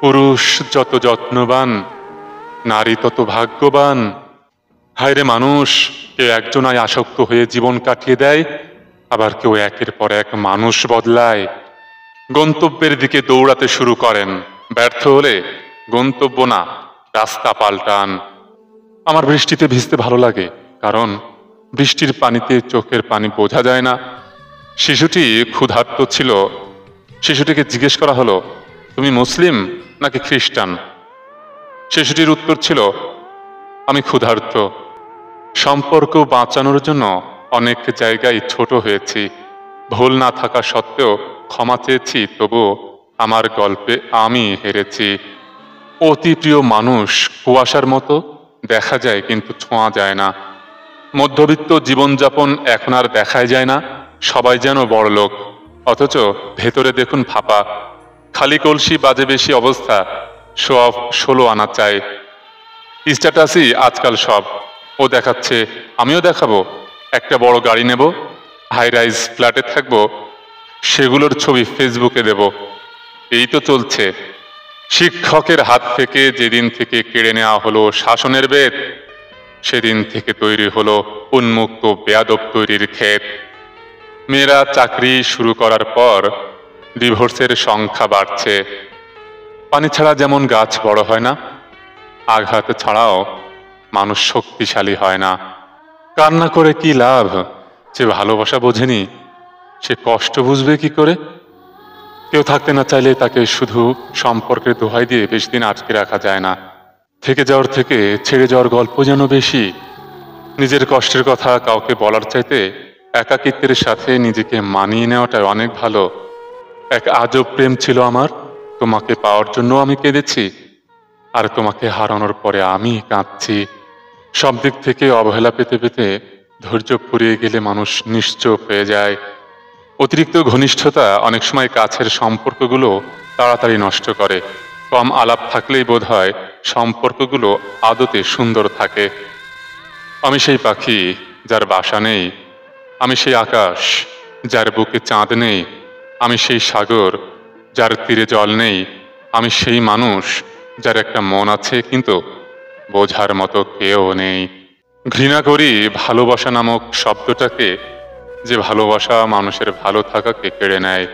পুরুষ যত যত্নবান, নারী তত ভাগ্যবান। হায়রে মানুষ, কেউ একজনায় আসক্ত হয়ে জীবন কাটিয়ে দেয়, আবার কেউ একের পর এক মানুষ বদলায়। গন্তব্যের দিকে দৌড়াতে শুরু করেন, ব্যর্থ হলে গন্তব্য না, রাস্তা পাল্টান। আমার বৃষ্টিতে ভিজতে ভালো লাগে, কারণ বৃষ্টির পানিতে চোখের পানি বোঝা যায় না। শিশুটি ক্ষুধার্ত ছিল। শিশুটিকে জিজ্ঞেস করা হলো, তুমি মুসলিম নাকি খ্রিস্টান? শিশুটির উত্তর ছিল, আমি ক্ষুধার্ত। সম্পর্ক বাঁচানোর জন্য অনেক জায়গায় ছোট হয়েছি, ভুল না থাকা সত্ত্বেও ক্ষমা চেয়েছি, তবু আমার গল্পে আমি হেরেছি। অতি প্রিয় মানুষ কুয়াশার মতো, দেখা যায় কিন্তু ছোঁয়া যায় না। মধ্যবিত্ত জীবনযাপন এখন আর দেখাই যায় না, সবাই যেন বড়লোক, অথচ ভেতরে দেখুন ফাঁপা। খালি কলসি বাজে বেশি অবস্থা, শো অফ 16 আনা চাই। স্ট্যাটাসই আজকাল সব। ও দেখাচ্ছে, আমিও দেখাবো, একটা বড় গাড়ি নেব, হাই রাইজ ফ্ল্যাটে থাকবো, সেগুলোর ছবি ফেসবুকে দেব। এই তো চলছে। শিক্ষকের হাত থেকে যেদিন থেকে কেড়ে নেওয়া হলো শাসনের বেদ, সেদিন থেকে তৈরি হলো উন্মুক্ত বেয়াদব তৈরির ক্ষেত। মেয়েরা চাকরি শুরু করার পর ডিভোর্সের সংখ্যা বাড়ছে। পানি ছাড়া যেমন গাছ বড় হয় না, আঘাত ছাড়াও মানুষ শক্তিশালী হয় না। কান্না করে কি লাভ? যে ভালোবাসা বোঝেনি, সে কষ্ট বুঝবে কি করে? কেউ থাকতে না চাইলে তাকে শুধু সম্পর্কের দোহাই দিয়ে বেশি দিন আটকে রাখা যায় না। থেকে যাওয়ার থেকে ছেড়ে যাওয়ার গল্প যেন বেশি। নিজের কষ্টের কথা কাউকে বলার চাইতে একাকিত্বের সাথে নিজেকে মানিয়ে নেওয়াটা অনেক ভালো। এক আজব প্রেম ছিল আমার, তোমাকে পাওয়ার জন্য আমি কেঁদেছি, আর তোমাকে হারানোর পরে আমি কাঁদছি। সব দিক থেকে অবহেলা পেতে পেতে ধৈর্য ফুরিয়ে গেলে মানুষ নিশ্চুপ হয়ে যায়। অতিরিক্ত ঘনিষ্ঠতা অনেক সময় কাছের সম্পর্কগুলো তাড়াতাড়ি নষ্ট করে। কম আলাপ থাকলেই বোধহয় সম্পর্কগুলো আদতে সুন্দর থাকে। আমি সেই পাখি যার বাসা নেই, আমি সেই আকাশ যার বুকে চাঁদ নেই, আমি সেই সাগর যার তীরে জল নেই, আমি সেই মানুষ যার একটা মন আছে কিন্তু বোঝার মতো কেউ নেই। ঘৃণা করি ভালোবাসা নামক শব্দটাকে, যে ভালোবাসা মানুষের ভালো থাকাকে কেড়ে নেয়।